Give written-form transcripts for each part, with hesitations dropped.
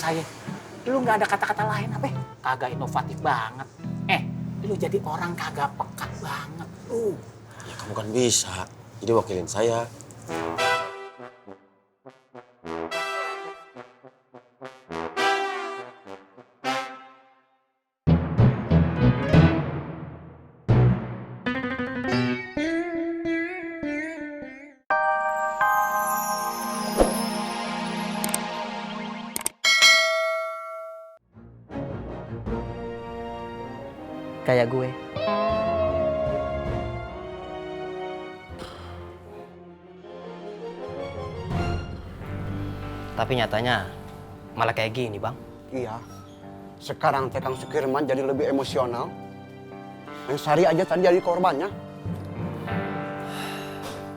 saya. Lu nggak ada kata-kata lain apa? Kagak inovatif banget. Lu jadi orang kagak peka banget. Ya kamu kan bisa, jadi wakilin saya. Kayak gue. Tapi nyatanya malah kayak gini, Bang. Iya. Sekarang Kang Sukirman jadi lebih emosional. Yang Sari aja tadi jadi korbannya.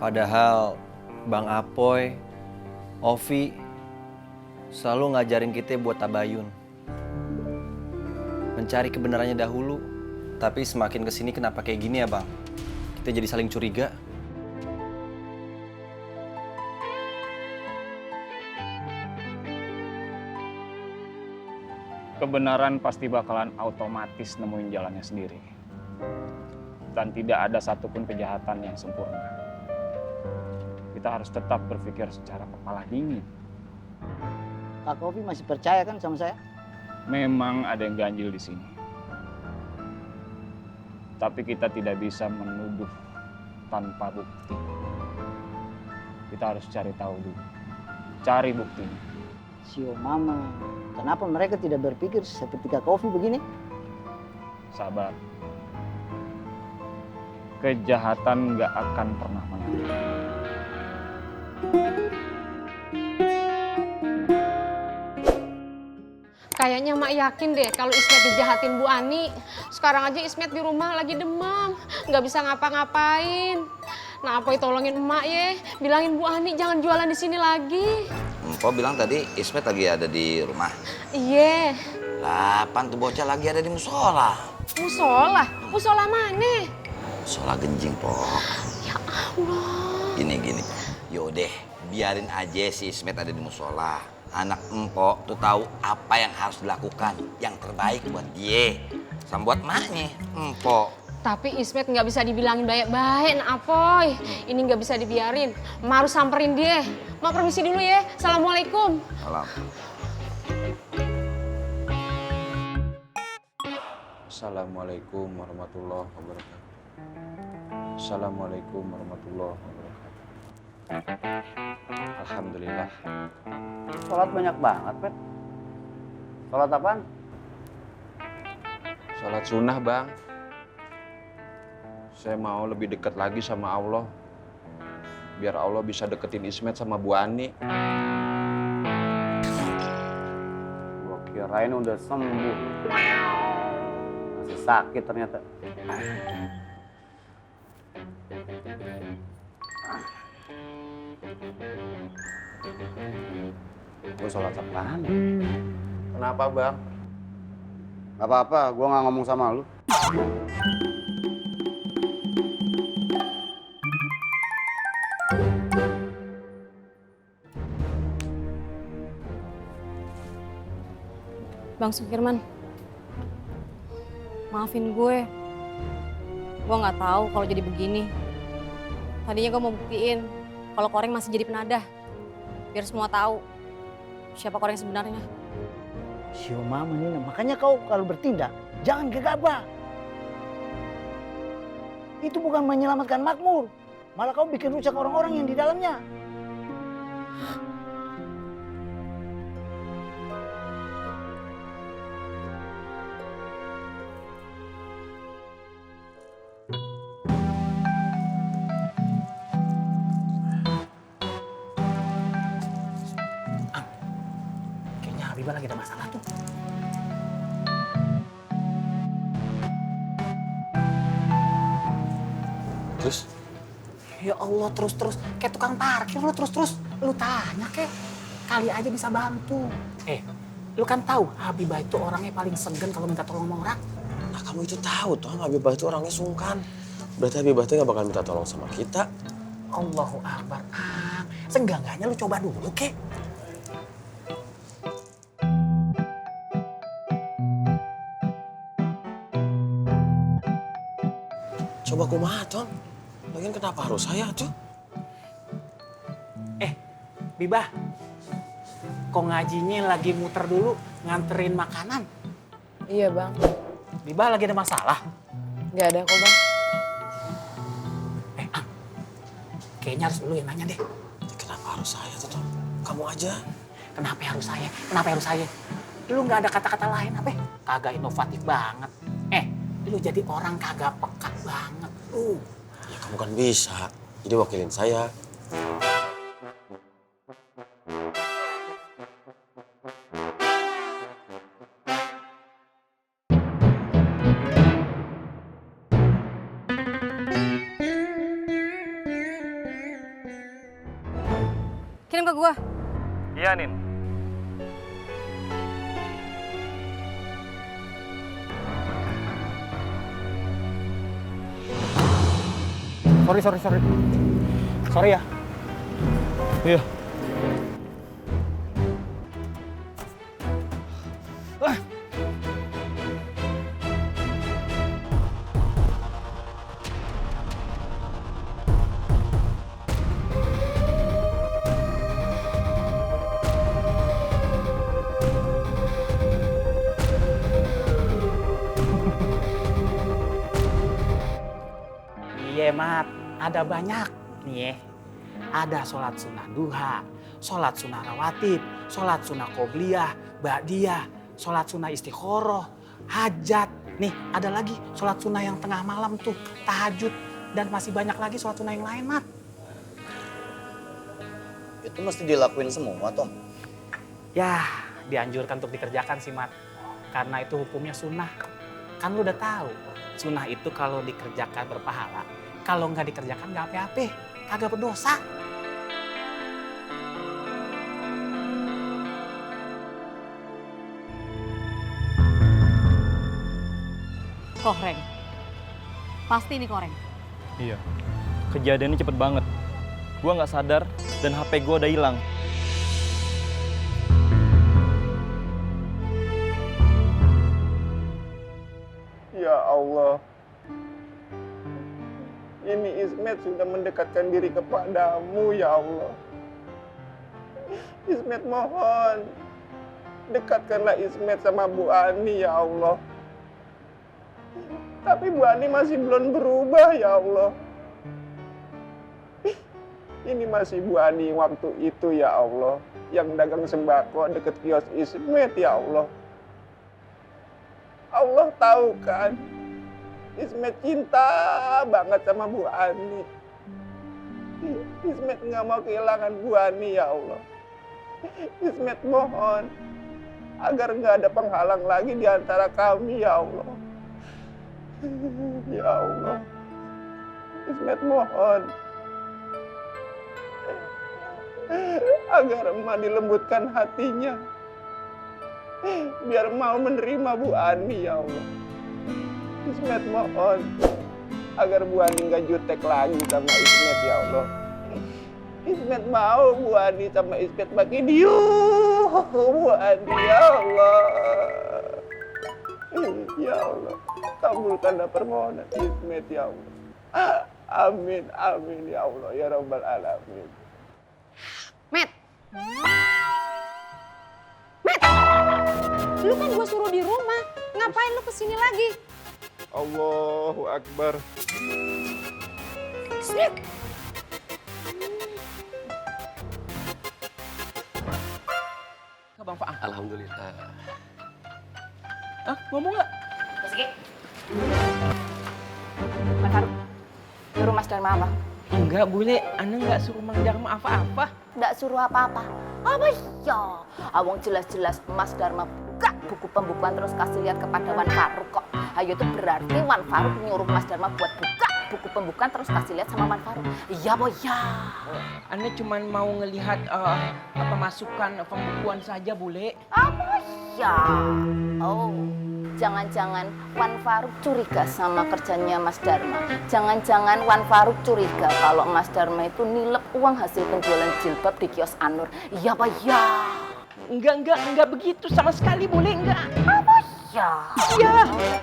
Padahal Bang Apoy, Ovi selalu ngajarin kita buat tabayun. Mencari kebenarannya dahulu. Tapi semakin kesini kenapa kayak gini ya, Bang? Kita jadi saling curiga. Kebenaran pasti bakalan otomatis nemuin jalannya sendiri. Dan tidak ada satupun kejahatan yang sempurna. Kita harus tetap berpikir secara kepala dingin. Kak Kopi masih percaya kan sama saya? Memang ada yang ganjil di sini. Tapi kita tidak bisa menuduh tanpa bukti. Kita harus cari tahu dulu. Cari buktinya. Sio Mama, kenapa mereka tidak berpikir seperti Kak Kopi begini? Sabar. Kejahatan nggak akan pernah menang. Kayaknya Mak yakin deh kalau Ismet dijahatin Bu Ani. Sekarang aja Ismet di rumah lagi demam, nggak bisa ngapa-ngapain. Nah, Apoy tolongin emak ya, bilangin Bu Ani jangan jualan di sini lagi. Mpok bilang tadi Ismet lagi ada di rumah. Iya. Lah, pan tuh bocah lagi ada di musola. Musola? Musola mana? Musola genjing, Pok. Ya Allah. Gini. Yaudah, biarin aja si Ismet ada di musola. Anak Mpok tuh tahu apa yang harus dilakukan, yang terbaik buat dia. Sama buat maknya, Mpok. Tapi Ismet nggak bisa dibilangin baik-baik, nah Apoy. Ini nggak bisa dibiarin. Mak harus samperin dia. Mak permisi dulu ya. Assalamualaikum. Salam. Assalamualaikum warahmatullahi wabarakatuh. Assalamualaikum warahmatullahi wabarakatuh. Alhamdulillah. Sholat banyak banget, Pet. Sholat apaan? Sholat sunnah, Bang. Saya mau lebih dekat lagi sama Allah. Biar Allah bisa deketin Ismet sama Bu Ani. Gua kirain udah sembuh. Masih sakit ternyata. Gua sholat apaan? Kenapa, Bang? Gak apa-apa, gua gak ngomong sama lu. Bang Sukirman, maafin gue. Gue nggak tahu kalau jadi begini. Tadinya gue mau buktiin kalau Koreng masih jadi penadah. Biar semua tahu siapa Koreng sebenarnya. Sio Mama Nina, makanya kau kalau bertindak jangan gegabah. Itu bukan menyelamatkan makmur, malah kau bikin rusak orang-orang yang di dalamnya. Kayaknya Habibah lagi ada masalah tuh. Terus? Ya Allah, terus-terus. Kayak tukang parkir lu terus-terus. Lu tanya kek, kali aja bisa bantu. Lu kan tahu Habibah itu orangnya paling segan kalau minta tolong sama orang. Nah kamu itu tahu toh Habibah itu orangnya sungkan. Berarti Habibah itu gak bakal minta tolong sama kita. Allahu Akbar. Seenggak-enggaknya lu coba dulu kek. Coba kumaha, Ton. Lagian kenapa harus saya tuh? Bibah, kok ngajinya lagi muter dulu nganterin makanan? Iya bang, Bibah lagi ada masalah? nggak ada kok bang. Kayaknya harus lu yang nanya deh. Kenapa harus saya tuh, Ton? Kamu aja. Kenapa harus saya? Kenapa harus saya? Lu nggak ada kata-kata lain apa? Kagak inovatif banget. Lu jadi orang kagak peka banget. Ya kamu kan bisa. Jadi wakilin saya. Kirim ke gua. Iya, Nin. Sorry. Sorry ya. Iya. Iya, Mat. Ada banyak nih ya. Ada sholat sunnah duha, sholat sunnah rawatib, sholat sunnah qobliyah, ba'diyah, sholat sunnah istikharah, hajat. Nih, ada lagi sholat sunnah yang tengah malam tuh, tahajud. Dan masih banyak lagi sholat sunnah yang lain, Mat. Itu mesti dilakuin semua, Tom. Ya, dianjurkan untuk dikerjakan sih, Mat. Karena itu hukumnya sunnah. Kan lu udah tahu, sunnah itu kalau dikerjakan berpahala. Kalau nggak dikerjakan nggak apa-apa, kagak berdosa. Koreng. Pasti ini koreng. Iya. Kejadiannya cepet banget. Gua nggak sadar dan HP gua udah hilang. Ya Allah. Ini Ismet sudah mendekatkan diri kepadamu, ya Allah. Ismet mohon, dekatkanlah Ismet sama Bu Ani, ya Allah. Tapi Bu Ani masih belum berubah, ya Allah. Ini masih Bu Ani waktu itu, ya Allah. Yang dagang sembako deket kios Ismet, ya Allah. Allah tahu kan, Ismet cinta banget sama Bu Ani. Ismet nggak mau kehilangan Bu Ani, ya Allah. Ismet mohon agar nggak ada penghalang lagi di antara kami, ya Allah. Ya Allah, Ismet mohon agar emak dilembutkan hatinya, biar mau menerima Bu Ani, ya Allah. Ismet mohon agar Bu Ani nggak jutek lagi sama Ismet, ya Allah. Ismet mau Bu Ani sama Ismet makin Bu Ani, ya Allah. Ya Allah, kabulkanlah permohonan Ismet, ya Allah. Amin, amin, ya Allah, ya Rabbal Alamin. Met! Met! Lu kan gue suruh di rumah, ngapain lu kesini lagi? Allahu Akbar. Ismet! Bang Faang. Alhamdulillah. Ah, ngomong nggak? Mas Faruk, suruh Mas Dharma apa? Enggak, Bule. Anda nggak suruh Mang Dharma apa-apa. Nggak suruh apa-apa. Apa ya? Awang jelas-jelas Mas Dharma buka buku pembukuan terus kasih lihat kepada Wan Faruk kok. Ayo itu berarti Wan Faruk nyuruh Mas Dharma buat buka buku pembukuan terus kasih lihat sama Wan Faruk. Iya, Boy, ya. Anda cuma mau ngelihat masukan pembukuan saja, Bule. Apa ya? Oh, jangan-jangan Wan Faruk curiga sama kerjanya Mas Dharma. Jangan-jangan Wan Faruk curiga kalau Mas Dharma itu nilep uang hasil penjualan jilbab di kios Anur. Iya, Pak, ya. enggak begitu sama sekali, boleh enggak? Apa ya? Iya.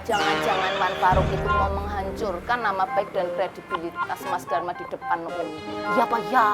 Jangan-jangan Wan Faruk itu mau menghancurkan nama baik dan kredibilitas Mas Dharma di depan Umi. Iya apa ya?